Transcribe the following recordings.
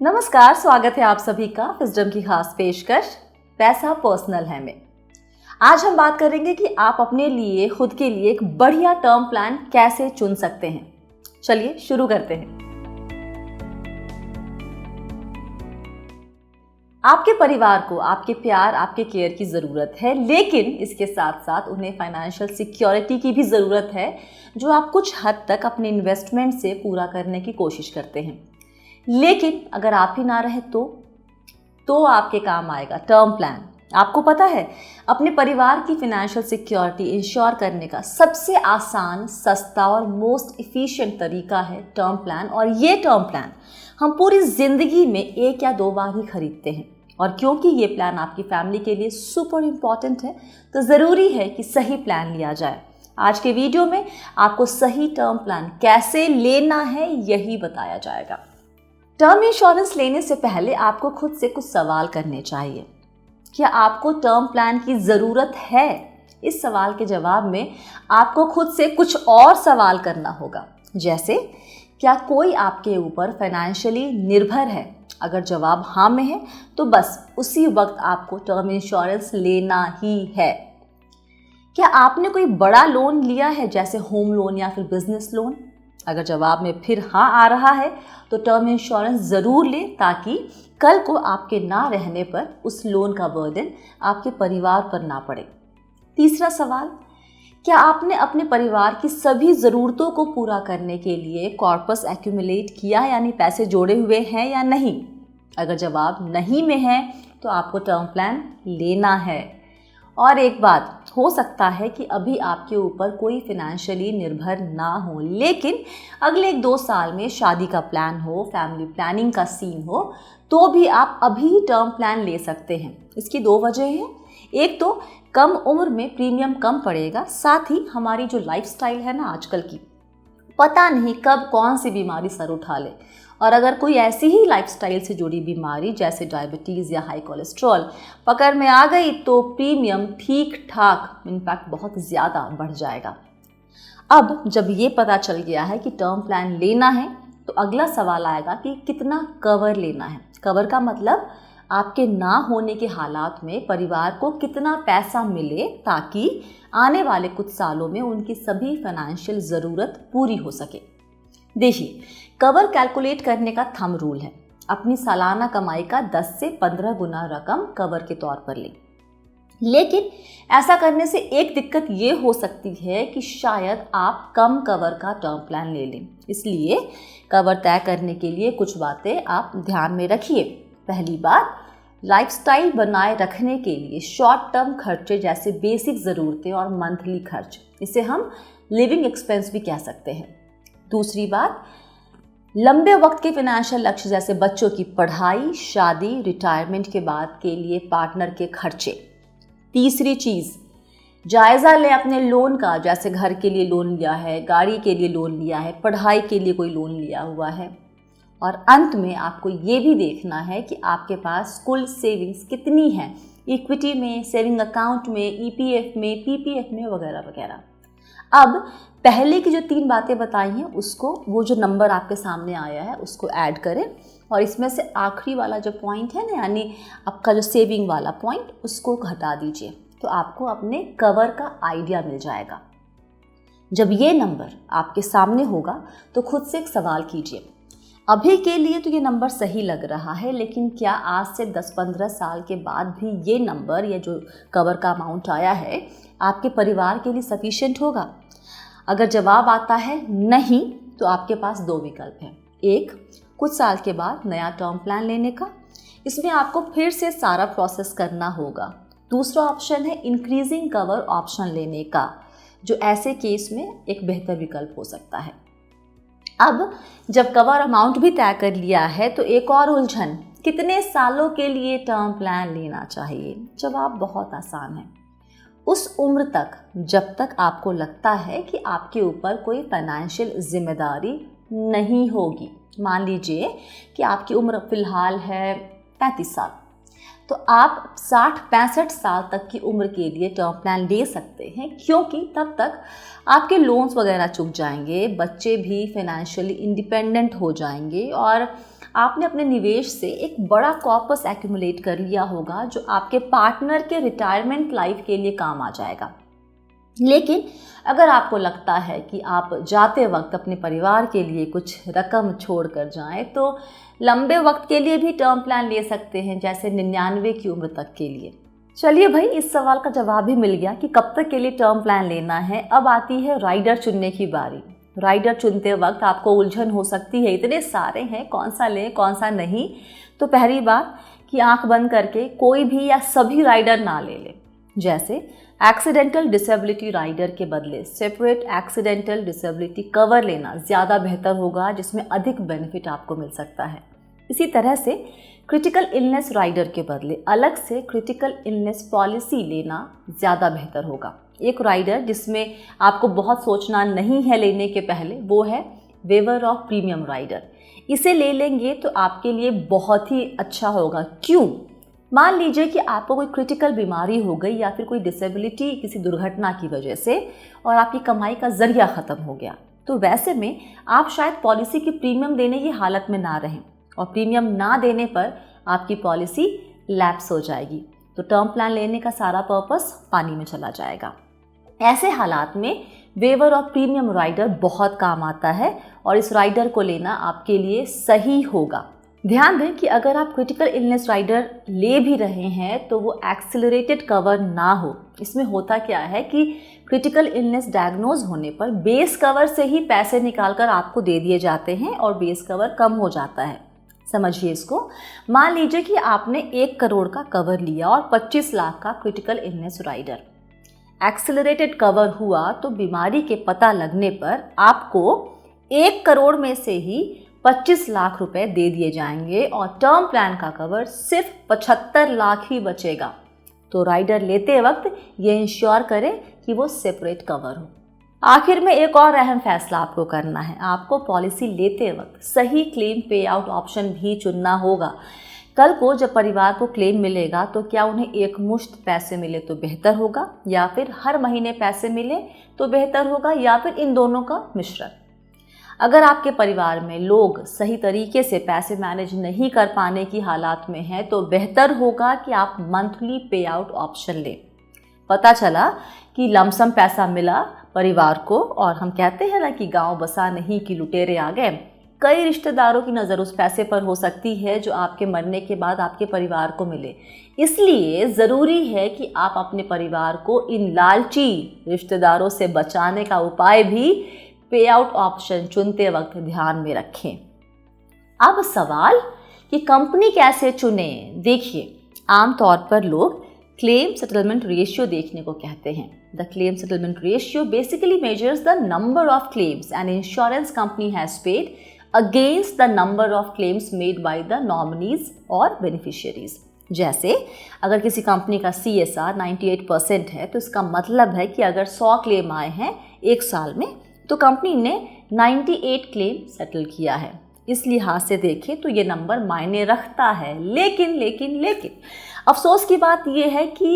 नमस्कार, स्वागत है आप सभी का विजडम की खास पेशकश पैसा पर्सनल है में। आज हम बात करेंगे कि आप अपने लिए खुद के लिए एक बढ़िया टर्म प्लान कैसे चुन सकते हैं। चलिए शुरू करते हैं। आपके परिवार को आपके प्यार, आपके केयर की ज़रूरत है, लेकिन इसके साथ साथ उन्हें फाइनेंशियल सिक्योरिटी की भी ज़रूरत है, जो आप कुछ हद तक अपने इन्वेस्टमेंट से पूरा करने की कोशिश करते हैं। लेकिन अगर आप ही ना रहे तो आपके काम आएगा टर्म प्लान। आपको पता है, अपने परिवार की फाइनेंशियल सिक्योरिटी इंश्योर करने का सबसे आसान, सस्ता और मोस्ट इफ़िशिएंट तरीका है टर्म प्लान। और ये टर्म प्लान हम पूरी ज़िंदगी में 1 या 2 बार ही खरीदते हैं। और क्योंकि ये प्लान आपकी फैमिली के लिए सुपर इम्पॉर्टेंट है, तो ज़रूरी है कि सही प्लान लिया जाए। आज के वीडियो में आपको सही टर्म प्लान कैसे लेना है, यही बताया जाएगा। टर्म इंश्योरेंस लेने से पहले आपको खुद से कुछ सवाल करने चाहिए। क्या आपको टर्म प्लान की ज़रूरत है? इस सवाल के जवाब में आपको खुद से कुछ और सवाल करना होगा, जैसे क्या कोई आपके ऊपर फाइनेंशियली निर्भर है? अगर जवाब हाँ में है तो बस उसी वक्त आपको टर्म इंश्योरेंस लेना ही है। क्या आपने कोई बड़ा लोन लिया है, जैसे होम लोन या फिर बिजनेस लोन? अगर जवाब में फिर हाँ आ रहा है तो टर्म इंश्योरेंस ज़रूर लें, ताकि कल को आपके ना रहने पर उस लोन का बर्डन आपके परिवार पर ना पड़े। तीसरा सवाल, क्या आपने अपने परिवार की सभी ज़रूरतों को पूरा करने के लिए कॉर्पस एक्यूमुलेट किया है, यानी पैसे जोड़े हुए हैं या नहीं? अगर जवाब नहीं में है तो आपको टर्म प्लान लेना है। और एक बात, हो सकता है कि अभी आपके ऊपर कोई फाइनेंशियली निर्भर ना हो, लेकिन अगले 1-2 साल में शादी का प्लान हो, फैमिली प्लानिंग का सीन हो, तो भी आप अभी टर्म प्लान ले सकते हैं। इसकी 2 वजह हैं। एक तो कम उम्र में प्रीमियम कम पड़ेगा, साथ ही हमारी जो लाइफस्टाइल है ना आजकल की, पता नहीं कब कौन सी बीमारी सर उठा ले। और अगर कोई ऐसी ही लाइफस्टाइल से जुड़ी बीमारी जैसे डायबिटीज़ या हाई कोलेस्ट्रॉल पकड़ में आ गई तो प्रीमियम ठीक ठाक, इनफैक्ट बहुत ज़्यादा बढ़ जाएगा। अब जब ये पता चल गया है कि टर्म प्लान लेना है, तो अगला सवाल आएगा कि कितना कवर लेना है। कवर का मतलब आपके ना होने के हालात में परिवार को कितना पैसा मिले, ताकि आने वाले कुछ सालों में उनकी सभी फाइनेंशियल ज़रूरत पूरी हो सके। देखिए, कवर कैलकुलेट करने का थंब रूल है, अपनी सालाना कमाई का 10 से 15 गुना रकम कवर के तौर पर लें। लेकिन ऐसा करने से एक दिक्कत ये हो सकती है कि शायद आप कम कवर का टर्म प्लान ले लें। इसलिए कवर तय करने के लिए कुछ बातें आप ध्यान में रखिए। पहली बात, लाइफस्टाइल बनाए रखने के लिए शॉर्ट टर्म खर्चे जैसे बेसिक ज़रूरतें और मंथली खर्च, इसे हम लिविंग एक्सपेंस भी कह सकते हैं। दूसरी बात, लंबे वक्त के फाइनेंशियल लक्ष्य जैसे बच्चों की पढ़ाई, शादी, रिटायरमेंट के बाद के लिए पार्टनर के खर्चे। तीसरी चीज़, जायज़ा लें अपने लोन का, जैसे घर के लिए लोन लिया है, गाड़ी के लिए लोन लिया है, पढ़ाई के लिए कोई लोन लिया हुआ है। और अंत में आपको ये भी देखना है कि आपके पास कुल सेविंग्स कितनी है, इक्विटी में, सेविंग अकाउंट में, ईपीएफ में, पीपीएफ में, वगैरह वगैरह। अब पहले की जो 3 बातें बताई हैं, उसको, वो जो नंबर आपके सामने आया है उसको ऐड करें, और इसमें से आखिरी वाला जो पॉइंट है ना, यानी आपका जो सेविंग वाला पॉइंट, उसको घटा दीजिए, तो आपको अपने कवर का आइडिया मिल जाएगा। जब ये नंबर आपके सामने होगा तो खुद से एक सवाल कीजिए, अभी के लिए तो ये नंबर सही लग रहा है, लेकिन क्या आज से 10-15 साल के बाद भी ये नंबर या जो कवर का अमाउंट आया है आपके परिवार के लिए सफिशिएंट होगा? अगर जवाब आता है नहीं, तो आपके पास 2 विकल्प हैं। एक, कुछ साल के बाद नया टर्म प्लान लेने का, इसमें आपको फिर से सारा प्रोसेस करना होगा। दूसरा ऑप्शन है इंक्रीजिंग कवर ऑप्शन लेने का, जो ऐसे केस में एक बेहतर विकल्प हो सकता है। अब जब कवर अमाउंट भी तय कर लिया है, तो एक और उलझन, कितने सालों के लिए टर्म प्लान लेना चाहिए? जवाब बहुत आसान है, उस उम्र तक जब तक आपको लगता है कि आपके ऊपर कोई फाइनेंशियल जिम्मेदारी नहीं होगी। मान लीजिए कि आपकी उम्र फ़िलहाल है 35 साल, तो आप 60-65 साल तक की उम्र के लिए टर्म प्लान ले सकते हैं, क्योंकि तब तक आपके लोन्स वगैरह चुक जाएंगे, बच्चे भी फाइनेंशियली इंडिपेंडेंट हो जाएंगे और आपने अपने निवेश से एक बड़ा कॉर्पस एक्यूमुलेट कर लिया होगा जो आपके पार्टनर के रिटायरमेंट लाइफ के लिए काम आ जाएगा। लेकिन अगर आपको लगता है कि आप जाते वक्त अपने परिवार के लिए कुछ रकम छोड़ कर जाएं, तो लंबे वक्त के लिए भी टर्म प्लान ले सकते हैं, जैसे 99 की उम्र तक के लिए। चलिए भाई, इस सवाल का जवाब भी मिल गया कि कब तक के लिए टर्म प्लान लेना है। अब आती है राइडर चुनने की बारी। राइडर चुनते वक्त आपको उलझन हो सकती है, इतने सारे हैं, कौन सा लें कौन सा नहीं। तो पहली बात कि आंख बंद करके कोई भी या सभी राइडर ना ले लें। जैसे एक्सीडेंटल डिसेबिलिटी राइडर के बदले सेपरेट एक्सीडेंटल डिसेबिलिटी कवर लेना ज़्यादा बेहतर होगा, जिसमें अधिक बेनिफिट आपको मिल सकता है। इसी तरह से क्रिटिकल इलनेस राइडर के बदले अलग से क्रिटिकल इलनेस पॉलिसी लेना ज़्यादा बेहतर होगा। एक राइडर जिसमें आपको बहुत सोचना नहीं है लेने के पहले, वो है वेवर ऑफ प्रीमियम राइडर। इसे ले लेंगे तो आपके लिए बहुत ही अच्छा होगा। क्यों? मान लीजिए कि आपको कोई क्रिटिकल बीमारी हो गई या फिर कोई डिसेबिलिटी किसी दुर्घटना की वजह से और आपकी कमाई का जरिया ख़त्म हो गया, तो वैसे में आप शायद पॉलिसी की प्रीमियम देने की हालत में ना रहें, और प्रीमियम ना देने पर आपकी पॉलिसी लैप्स हो जाएगी, तो टर्म प्लान लेने का सारा पर्पस पानी में चला जाएगा। ऐसे हालात में वेवर ऑफ प्रीमियम राइडर बहुत काम आता है और इस राइडर को लेना आपके लिए सही होगा। ध्यान दें कि अगर आप क्रिटिकल इलनेस राइडर ले भी रहे हैं तो वो एक्सेलरेटेड कवर ना हो। इसमें होता क्या है कि क्रिटिकल इलनेस डायग्नोज होने पर बेस कवर से ही पैसे निकालकर आपको दे दिए जाते हैं और बेस कवर कम हो जाता है। समझिए इसको। मान लीजिए कि आपने 1 करोड़ का कवर लिया और 25 लाख का critical illness rider. Accelerated cover हुआ तो बीमारी के पता लगने पर आपको 1 करोड़ में से ही 25 लाख रुपए दे दिए जाएंगे और टर्म प्लान का कवर सिर्फ 75 लाख ही बचेगा। तो राइडर लेते वक्त ये इंश्योर करें कि वो सेपरेट कवर हो। आखिर में एक और अहम फैसला आपको करना है। आपको पॉलिसी लेते वक्त सही क्लेम पे आउट ऑप्शन भी चुनना होगा। कल को जब परिवार को क्लेम मिलेगा तो क्या उन्हें एक मुश्त पैसे मिले तो बेहतर होगा, या फिर हर महीने पैसे मिले तो बेहतर होगा, या फिर इन दोनों का मिश्रण। अगर आपके परिवार में लोग सही तरीके से पैसे मैनेज नहीं कर पाने की हालात में हैं तो बेहतर होगा कि आप मंथली पे आउट ऑप्शन लें। पता चला कि लमसम पैसा मिला परिवार को और हम कहते हैं ना कि गांव बसा नहीं कि लुटेरे आ गए। कई रिश्तेदारों की नज़र उस पैसे पर हो सकती है जो आपके मरने के बाद आपके परिवार को मिले। इसलिए ज़रूरी है कि आप अपने परिवार को इन लालची रिश्तेदारों से बचाने का उपाय भी पे आउट ऑप्शन चुनते वक्त ध्यान में रखें। अब सवाल कि कंपनी कैसे चुनें। देखिए, आमतौर पर लोग क्लेम सेटलमेंट रेशियो देखने को कहते हैं। The claim settlement ratio basically measures the number of claims an insurance company has paid against the number of claims made by the nominees और बेनिफिशियरीज। जैसे अगर किसी कंपनी का CSR 98% है तो इसका मतलब है कि अगर 100 क्लेम आए हैं 1 साल में तो कंपनी ने 98 क्लेम सेटल किया है। इस लिहाज से देखें तो ये नंबर मायने रखता है। लेकिन अफसोस की बात ये है कि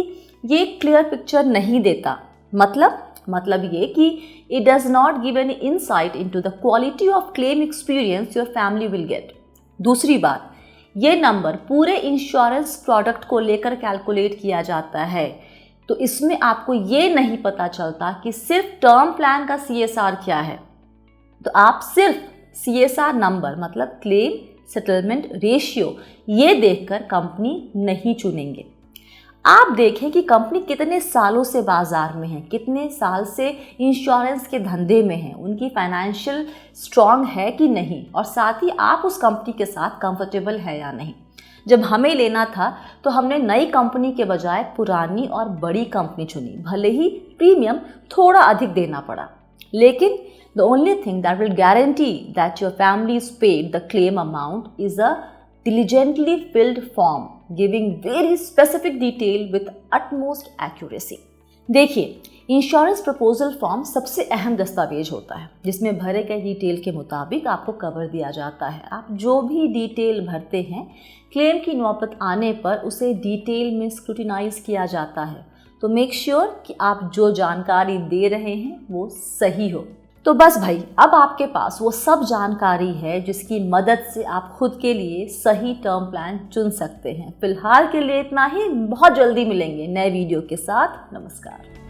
ये क्लियर पिक्चर नहीं देता। मतलब ये कि it does not give any insight into the quality of claim experience your family will get। दूसरी बात, ये नंबर पूरे इंश्योरेंस प्रोडक्ट को लेकर कैलकुलेट किया जाता है, तो इसमें आपको ये नहीं पता चलता कि सिर्फ टर्म प्लान का CSR क्या है। तो आप सिर्फ CSR नंबर मतलब क्लेम सेटलमेंट रेशियो ये देखकर कंपनी नहीं चुनेंगे। आप देखें कि कंपनी कितने सालों से बाजार में है, कितने साल से इंश्योरेंस के धंधे में है, उनकी फाइनेंशियल स्ट्रॉन्ग है कि नहीं, और साथ ही आप उस कंपनी के साथ कंफर्टेबल है या नहीं। जब हमें लेना था तो हमने नई कंपनी के बजाय पुरानी और बड़ी कंपनी चुनी, भले ही प्रीमियम थोड़ा अधिक देना पड़ा। लेकिन the only thing that will guarantee that your family is paid the claim amount is a diligently filled form giving very specific detail with utmost accuracy। देखिए, इंश्योरेंस प्रपोजल फॉर्म सबसे अहम दस्तावेज होता है जिसमें भरे गए डिटेल के मुताबिक आपको कवर दिया जाता है। आप जो भी डिटेल भरते हैं, क्लेम की नौबत आने पर उसे डिटेल में स्क्रूटिनाइज किया जाता है। तो मेक श्योर कि आप जो जानकारी दे रहे हैं वो सही हो। तो बस भाई, अब आपके पास वो सब जानकारी है जिसकी मदद से आप खुद के लिए सही टर्म प्लान चुन सकते हैं। फिलहाल के लिए इतना ही, बहुत जल्दी मिलेंगे नए वीडियो के साथ। नमस्कार।